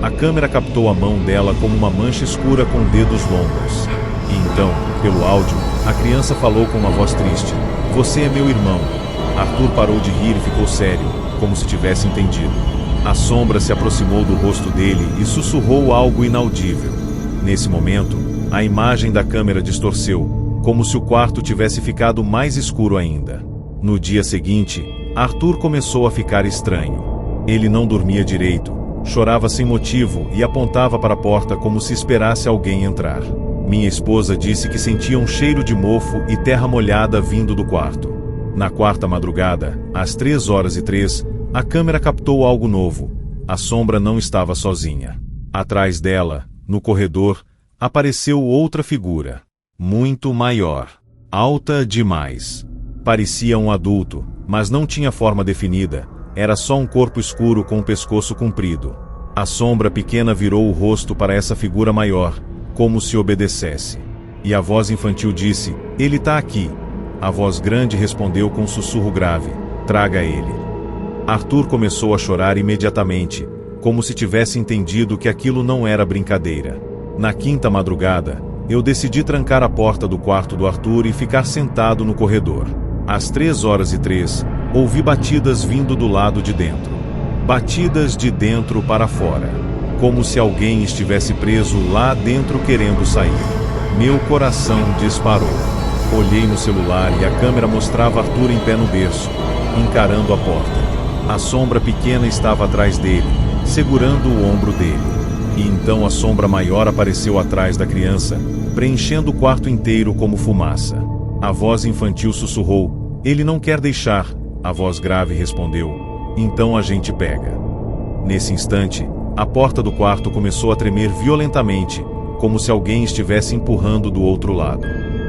a câmera captou a mão dela como uma mancha escura com dedos longos. E então, pelo áudio, a criança falou com uma voz triste: "Você é meu irmão." Arthur parou de rir e ficou sério, como se tivesse entendido. A sombra se aproximou do rosto dele e sussurrou algo inaudível. Nesse momento, a imagem da câmera distorceu, como se o quarto tivesse ficado mais escuro ainda. No dia seguinte, Arthur começou a ficar estranho. Ele não dormia direito, chorava sem motivo e apontava para a porta como se esperasse alguém entrar. Minha esposa disse que sentia um cheiro de mofo e terra molhada vindo do quarto. Na quarta madrugada, às 3h03, a câmera captou algo novo. A sombra não estava sozinha. Atrás dela, no corredor, apareceu outra figura. Muito maior. Alta demais. Parecia um adulto, mas não tinha forma definida. Era só um corpo escuro com um pescoço comprido. A sombra pequena virou o rosto para essa figura maior, como se obedecesse. E a voz infantil disse: "Ele está aqui." A voz grande respondeu com um sussurro grave: "Traga ele." Arthur começou a chorar imediatamente, como se tivesse entendido que aquilo não era brincadeira. Na quinta madrugada, eu decidi trancar a porta do quarto do Arthur e ficar sentado no corredor. Às 3h03, Ouvi batidas vindo do lado de dentro. Batidas de dentro para fora. Como se alguém estivesse preso lá dentro querendo sair. Meu coração disparou. Olhei no celular e a câmera mostrava Arthur em pé no berço, encarando a porta. A sombra pequena estava atrás dele, segurando o ombro dele. E então a sombra maior apareceu atrás da criança, preenchendo o quarto inteiro como fumaça. A voz infantil sussurrou: "Ele não quer deixar." A voz grave respondeu: "Então a gente pega." Nesse instante, a porta do quarto começou a tremer violentamente, como se alguém estivesse empurrando do outro lado.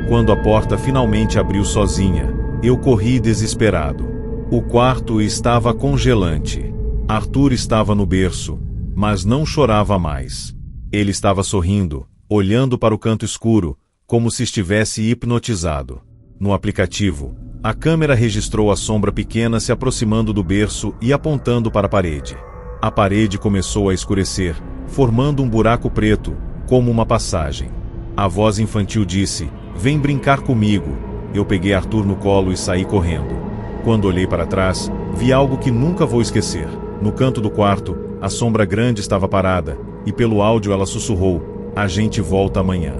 Quando a porta finalmente abriu sozinha, eu corri desesperado. O quarto estava congelante. Arthur estava no berço, mas não chorava mais. Ele estava sorrindo, olhando para o canto escuro, como se estivesse hipnotizado. No aplicativo, a câmera registrou a sombra pequena se aproximando do berço e apontando para a parede. A parede começou a escurecer, formando um buraco preto, como uma passagem. A voz infantil disse: "Vem brincar comigo." Eu peguei Arthur no colo e saí correndo. Quando olhei para trás, vi algo que nunca vou esquecer. No canto do quarto, a sombra grande estava parada, e pelo áudio ela sussurrou: "A gente volta amanhã."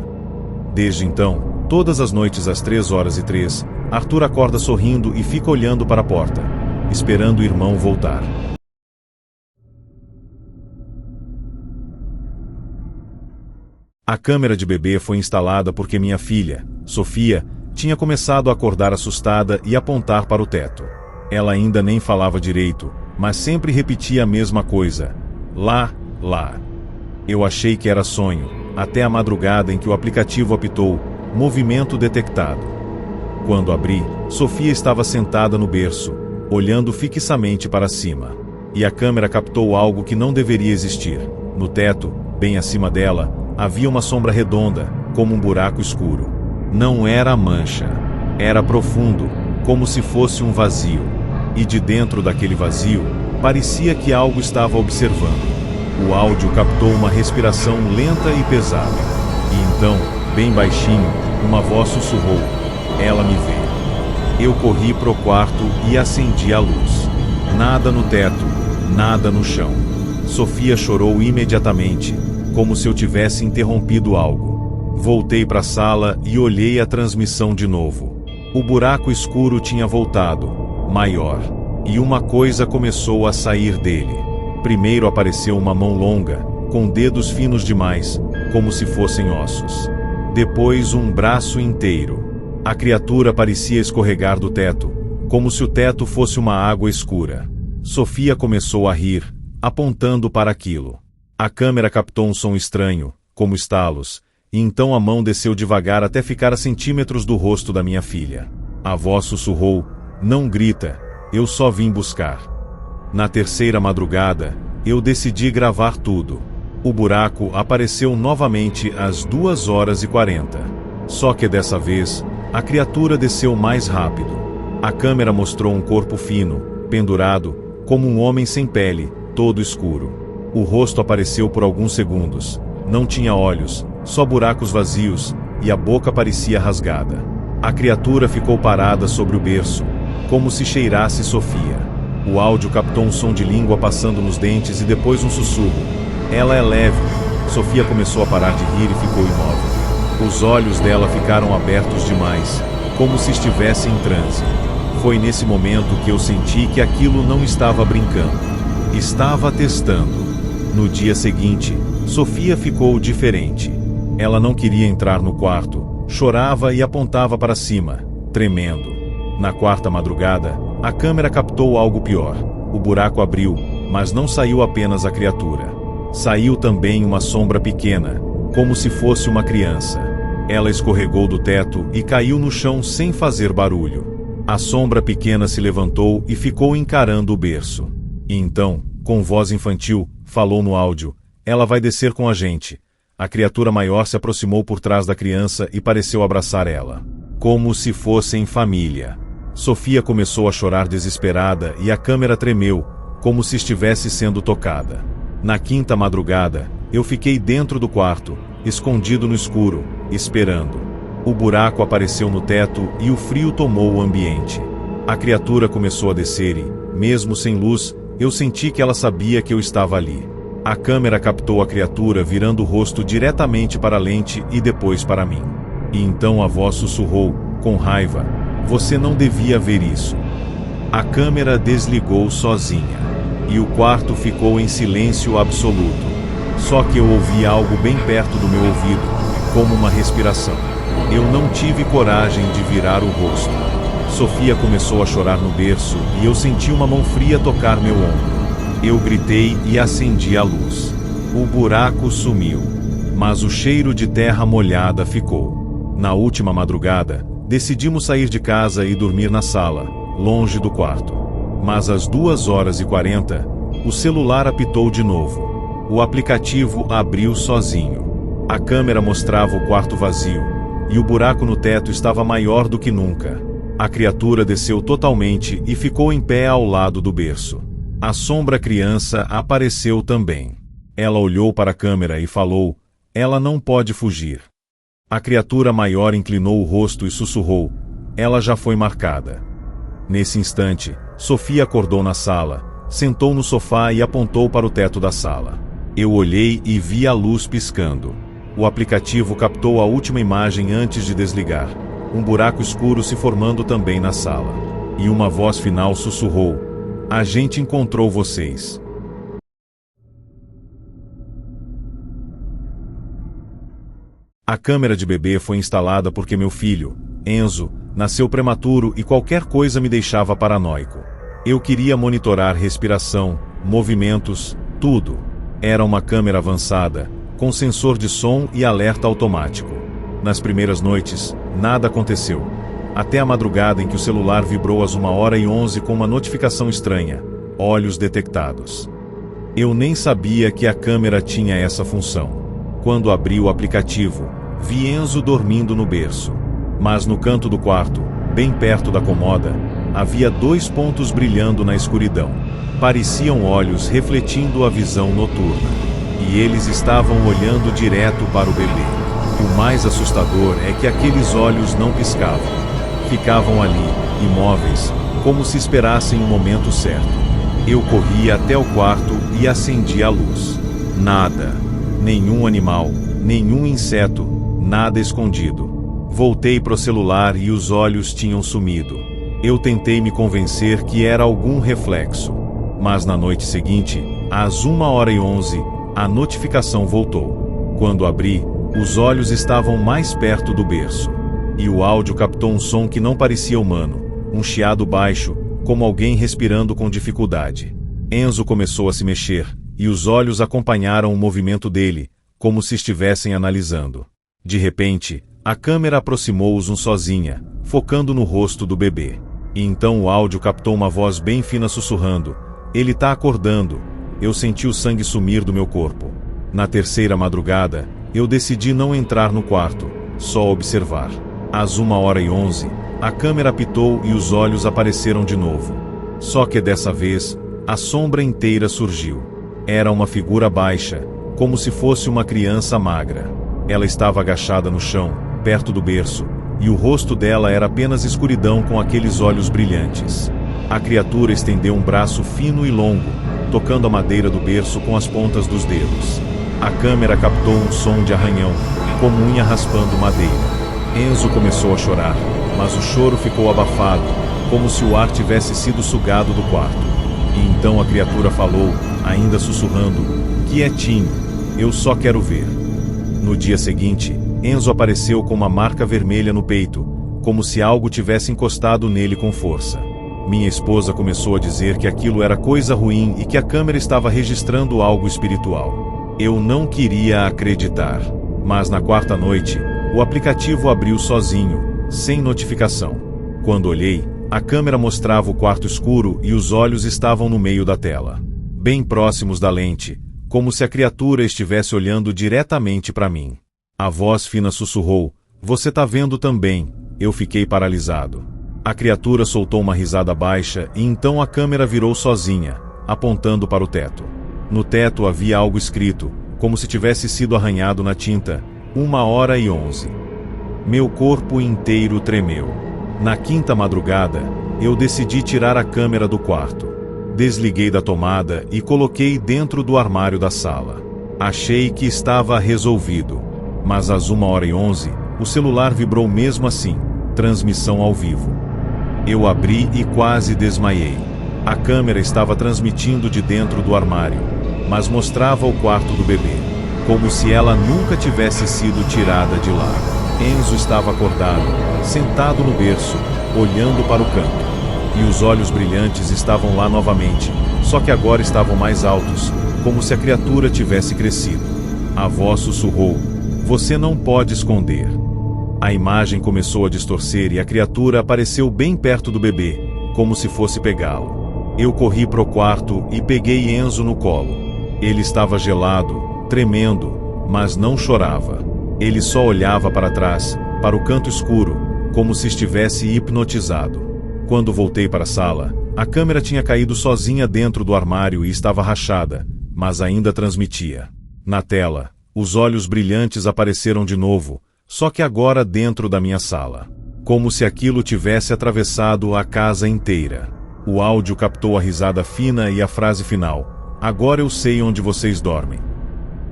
Desde então, todas as noites às 3h03, Arthur acorda sorrindo e fica olhando para a porta, esperando o irmão voltar. A câmera de bebê foi instalada porque minha filha, Sofia, tinha começado a acordar assustada e apontar para o teto. Ela ainda nem falava direito, mas sempre repetia a mesma coisa: "Lá, lá." Eu achei que era sonho, até a madrugada em que o aplicativo apitou: "Movimento detectado." Quando abri, Sofia estava sentada no berço, olhando fixamente para cima. E a câmera captou algo que não deveria existir. No teto, bem acima dela, havia uma sombra redonda, como um buraco escuro. Não era mancha. Era profundo, como se fosse um vazio. E de dentro daquele vazio, parecia que algo estava observando. O áudio captou uma respiração lenta e pesada. E então, bem baixinho, uma voz sussurrou: "Ela me vê." Eu corri pro quarto e acendi a luz. Nada no teto, nada no chão. Sofia chorou imediatamente, como se eu tivesse interrompido algo. Voltei para a sala e olhei a transmissão de novo. O buraco escuro tinha voltado, maior, e uma coisa começou a sair dele. Primeiro apareceu uma mão longa, com dedos finos demais, como se fossem ossos. Depois um braço inteiro. A criatura parecia escorregar do teto, como se o teto fosse uma água escura. Sofia começou a rir, apontando para aquilo. A câmera captou um som estranho, como estalos, e então a mão desceu devagar até ficar a centímetros do rosto da minha filha. A voz sussurrou: "Não grita, eu só vim buscar." Na terceira madrugada, eu decidi gravar tudo. O buraco apareceu novamente às 2h40. Só que dessa vez, a criatura desceu mais rápido. A câmera mostrou um corpo fino, pendurado, como um homem sem pele, todo escuro. O rosto apareceu por alguns segundos. Não tinha olhos, só buracos vazios, e a boca parecia rasgada. A criatura ficou parada sobre o berço, como se cheirasse Sofia. O áudio captou um som de língua passando nos dentes e depois um sussurro: "Ela é leve." Sofia começou a parar de rir e ficou imóvel. Os olhos dela ficaram abertos demais, como se estivesse em transe. Foi nesse momento que eu senti que aquilo não estava brincando. Estava testando. No dia seguinte, Sofia ficou diferente. Ela não queria entrar no quarto, chorava e apontava para cima, tremendo. Na quarta madrugada, a câmera captou algo pior. O buraco abriu, mas não saiu apenas a criatura. Saiu também uma sombra pequena, como se fosse uma criança. Ela escorregou do teto e caiu no chão sem fazer barulho. A sombra pequena se levantou e ficou encarando o berço. E então, com voz infantil, falou no áudio: "Ela vai descer com a gente." A criatura maior se aproximou por trás da criança e pareceu abraçar ela, como se fossem família. Sofia começou a chorar desesperada e a câmera tremeu, como se estivesse sendo tocada. Na quinta madrugada, eu fiquei dentro do quarto, escondido no escuro, esperando. O buraco apareceu no teto e o frio tomou o ambiente. A criatura começou a descer e, mesmo sem luz, eu senti que ela sabia que eu estava ali. A câmera captou a criatura virando o rosto diretamente para a lente e depois para mim. E então a voz sussurrou, com raiva: "Você não devia ver isso." A câmera desligou sozinha. E o quarto ficou em silêncio absoluto. Só que eu ouvi algo bem perto do meu ouvido, como uma respiração. Eu não tive coragem de virar o rosto. Sofia começou a chorar no berço e eu senti uma mão fria tocar meu ombro. Eu gritei e acendi a luz. O buraco sumiu, mas o cheiro de terra molhada ficou. Na última madrugada, decidimos sair de casa e dormir na sala, longe do quarto. Mas às 2h40, o celular apitou de novo. O aplicativo abriu sozinho. A câmera mostrava o quarto vazio, e o buraco no teto estava maior do que nunca. A criatura desceu totalmente e ficou em pé ao lado do berço. A sombra criança apareceu também. Ela olhou para a câmera e falou: "Ela não pode fugir." A criatura maior inclinou o rosto e sussurrou: "Ela já foi marcada." Nesse instante, Sofia acordou na sala, sentou no sofá e apontou para o teto da sala. Eu olhei e vi a luz piscando. O aplicativo captou a última imagem antes de desligar. Um buraco escuro se formando também na sala. E uma voz final sussurrou: "A gente encontrou vocês." A câmera de bebê foi instalada porque meu filho, Enzo, nasceu prematuro e qualquer coisa me deixava paranoico. Eu queria monitorar respiração, movimentos, tudo. Era uma câmera avançada, com sensor de som e alerta automático. Nas primeiras noites, nada aconteceu. Até a madrugada em que o celular vibrou às 1h11 com uma notificação estranha: olhos detectados. Eu nem sabia que a câmera tinha essa função. Quando abri o aplicativo, vi Enzo dormindo no berço. Mas no canto do quarto, bem perto da comoda, havia 2 pontos brilhando na escuridão. Pareciam olhos refletindo a visão noturna. E eles estavam olhando direto para o bebê. O mais assustador é que aqueles olhos não piscavam. Ficavam ali, imóveis, como se esperassem o momento certo. Eu corri até o quarto e acendi a luz. Nada. Nenhum animal, nenhum inseto, nada escondido. Voltei pro celular e os olhos tinham sumido. Eu tentei me convencer que era algum reflexo. Mas na noite seguinte, às 1h11, a notificação voltou. Quando abri, os olhos estavam mais perto do berço. E o áudio captou um som que não parecia humano, um chiado baixo, como alguém respirando com dificuldade. Enzo começou a se mexer, e os olhos acompanharam o movimento dele, como se estivessem analisando. De repente, a câmera aproximou-os sozinha, focando no rosto do bebê. E então o áudio captou uma voz bem fina sussurrando: "Ele tá acordando." Eu senti o sangue sumir do meu corpo. Na terceira madrugada, eu decidi não entrar no quarto, só observar. Às 1h11, a câmera apitou e os olhos apareceram de novo. Só que dessa vez, a sombra inteira surgiu. Era uma figura baixa, como se fosse uma criança magra. Ela estava agachada no chão, perto do berço, e o rosto dela era apenas escuridão com aqueles olhos brilhantes. A criatura estendeu um braço fino e longo, tocando a madeira do berço com as pontas dos dedos. A câmera captou um som de arranhão, como unha raspando madeira. Enzo começou a chorar, mas o choro ficou abafado, como se o ar tivesse sido sugado do quarto. E então a criatura falou, ainda sussurrando: "Quietinho, eu só quero ver." No dia seguinte, Enzo apareceu com uma marca vermelha no peito, como se algo tivesse encostado nele com força. Minha esposa começou a dizer que aquilo era coisa ruim e que a câmera estava registrando algo espiritual. Eu não queria acreditar. Mas na quarta noite, o aplicativo abriu sozinho, sem notificação. Quando olhei, a câmera mostrava o quarto escuro e os olhos estavam no meio da tela, bem próximos da lente, como se a criatura estivesse olhando diretamente para mim. A voz fina sussurrou: "Você tá vendo também." Eu fiquei paralisado. A criatura soltou uma risada baixa e então a câmera virou sozinha, apontando para o teto. No teto havia algo escrito, como se tivesse sido arranhado na tinta: 1h11. Meu corpo inteiro tremeu. Na quinta madrugada, Eu decidi tirar a câmera do quarto. Desliguei da tomada e coloquei dentro do armário da sala. Achei que estava resolvido. Mas às 1h11, o celular vibrou mesmo assim. Transmissão ao vivo. Eu abri e quase desmaiei. A câmera estava transmitindo de dentro do armário, mas mostrava o quarto do bebê, como se ela nunca tivesse sido tirada de lá. Enzo estava acordado, sentado no berço, olhando para o canto. E os olhos brilhantes estavam lá novamente, só que agora estavam mais altos, como se a criatura tivesse crescido. A voz sussurrou: "Você não pode esconder." A imagem começou a distorcer e a criatura apareceu bem perto do bebê, como se fosse pegá-lo. Eu corri para o quarto e peguei Enzo no colo. Ele estava gelado, tremendo, mas não chorava. Ele só olhava para trás, para o canto escuro, como se estivesse hipnotizado. Quando voltei para a sala, a câmera tinha caído sozinha dentro do armário e estava rachada, mas ainda transmitia. Na tela, os olhos brilhantes apareceram de novo, só que agora dentro da minha sala. Como se aquilo tivesse atravessado a casa inteira. O áudio captou a risada fina e a frase final: "Agora eu sei onde vocês dormem."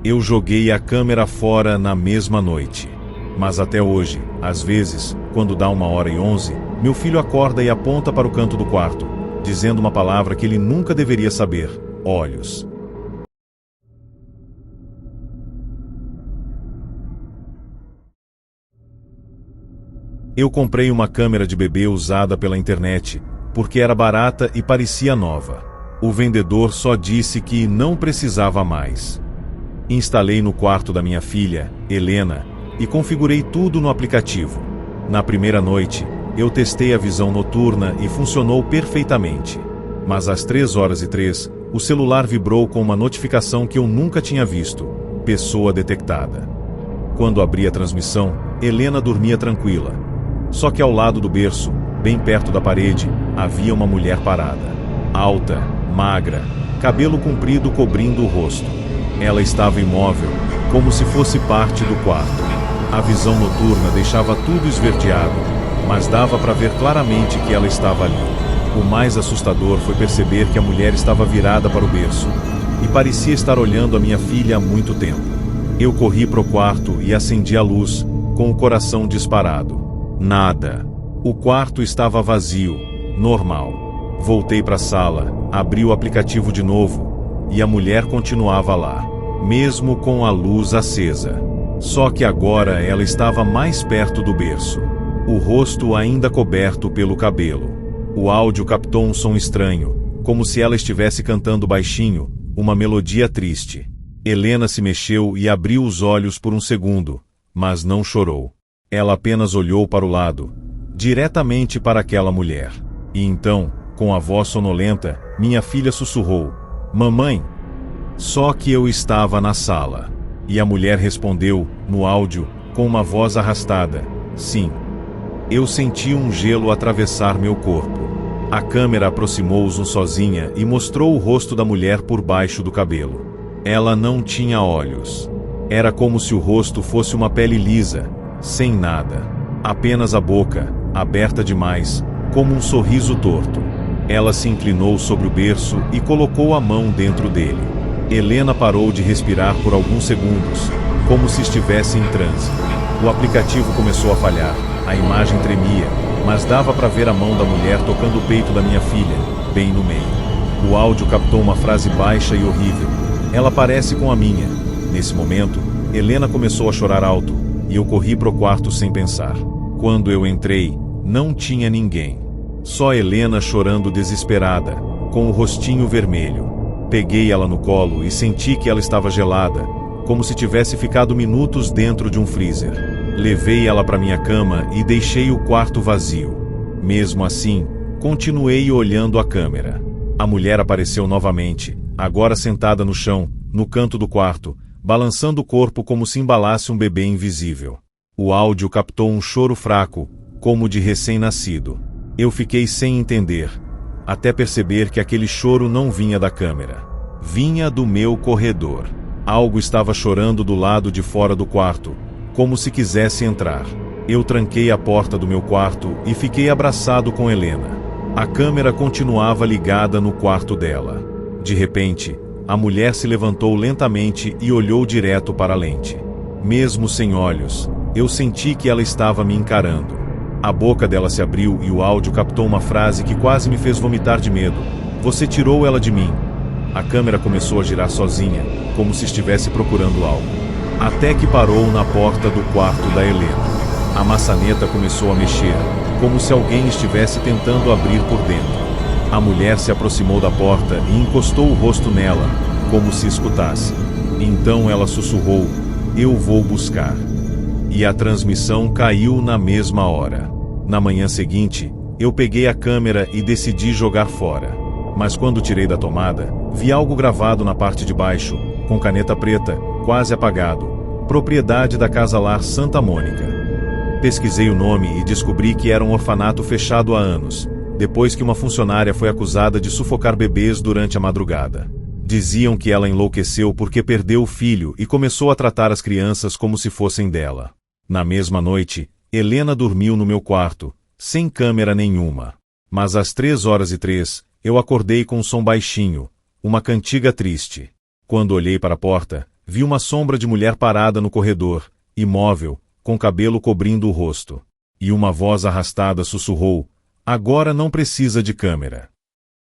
Eu joguei a câmera fora na mesma noite. Mas até hoje, às vezes, quando dá 1h11, meu filho acorda e aponta para o canto do quarto, dizendo uma palavra que ele nunca deveria saber: olhos. Eu comprei uma câmera de bebê usada pela internet, porque era barata e parecia nova. O vendedor só disse que não precisava mais. Instalei no quarto da minha filha, Helena, e configurei tudo no aplicativo. Na primeira noite, eu testei a visão noturna e funcionou perfeitamente. Mas às 3h03, o celular vibrou com uma notificação que eu nunca tinha visto: pessoa detectada. Quando abri a transmissão, Helena dormia tranquila. Só que ao lado do berço, bem perto da parede, havia uma mulher parada. Alta, magra, cabelo comprido cobrindo o rosto. Ela estava imóvel, como se fosse parte do quarto. A visão noturna deixava tudo esverdeado, mas dava para ver claramente que ela estava ali. O mais assustador foi perceber que a mulher estava virada para o berço, e parecia estar olhando a minha filha há muito tempo. Eu corri para o quarto e acendi a luz, com o coração disparado. Nada. O quarto estava vazio, normal. Voltei para a sala, abri o aplicativo de novo, e a mulher continuava lá, mesmo com a luz acesa. Só que agora ela estava mais perto do berço, o rosto ainda coberto pelo cabelo. O áudio captou um som estranho, como se ela estivesse cantando baixinho, uma melodia triste. Helena se mexeu e abriu os olhos por um segundo, mas não chorou. Ela apenas olhou para o lado, diretamente para aquela mulher. E então, com a voz sonolenta, minha filha sussurrou: "Mamãe!" Só que eu estava na sala. E a mulher respondeu, no áudio, com uma voz arrastada: "Sim." Eu senti um gelo atravessar meu corpo. A câmera aproximou-se sozinha e mostrou o rosto da mulher por baixo do cabelo. Ela não tinha olhos. Era como se o rosto fosse uma pele lisa, sem nada. Apenas a boca, aberta demais, como um sorriso torto. Ela se inclinou sobre o berço e colocou a mão dentro dele. Helena parou de respirar por alguns segundos, como se estivesse em transe. O aplicativo começou a falhar, a imagem tremia, mas dava para ver a mão da mulher tocando o peito da minha filha, bem no meio. O áudio captou uma frase baixa e horrível: "Ela parece com a minha." Nesse momento, Helena começou a chorar alto, e eu corri para o quarto sem pensar. Quando eu entrei, não tinha ninguém. Só Helena chorando desesperada, com o rostinho vermelho. Peguei ela no colo e senti que ela estava gelada, como se tivesse ficado minutos dentro de um freezer. Levei ela para minha cama e deixei o quarto vazio. Mesmo assim, continuei olhando a câmera. A mulher apareceu novamente, agora sentada no chão, no canto do quarto, balançando o corpo como se embalasse um bebê invisível. O áudio captou um choro fraco, como de recém-nascido. Eu fiquei sem entender, até perceber que aquele choro não vinha da câmera. Vinha do meu corredor. Algo estava chorando do lado de fora do quarto, como se quisesse entrar. Eu tranquei a porta do meu quarto e fiquei abraçado com Helena. A câmera continuava ligada no quarto dela. De repente, a mulher se levantou lentamente e olhou direto para a lente. Mesmo sem olhos, eu senti que ela estava me encarando. A boca dela se abriu e o áudio captou uma frase que quase me fez vomitar de medo. Você tirou ela de mim. A câmera começou a girar sozinha, como se estivesse procurando algo. Até que parou na porta do quarto da Helena. A maçaneta começou a mexer, como se alguém estivesse tentando abrir por dentro. A mulher se aproximou da porta e encostou o rosto nela, como se escutasse. Então ela sussurrou: "Eu vou buscar." E a transmissão caiu na mesma hora. Na manhã seguinte, eu peguei a câmera e decidi jogar fora. Mas quando tirei da tomada, vi algo gravado na parte de baixo, com caneta preta, quase apagado. Propriedade da Casa Lar Santa Mônica. Pesquisei o nome e descobri que era um orfanato fechado há anos, depois que uma funcionária foi acusada de sufocar bebês durante a madrugada. Diziam que ela enlouqueceu porque perdeu o filho e começou a tratar as crianças como se fossem dela. Na mesma noite, Helena dormiu no meu quarto, sem câmera nenhuma. Mas às 3h03, eu acordei com um som baixinho, uma cantiga triste. Quando olhei para a porta, vi uma sombra de mulher parada no corredor, imóvel, com cabelo cobrindo o rosto. E uma voz arrastada sussurrou: "Agora não precisa de câmera."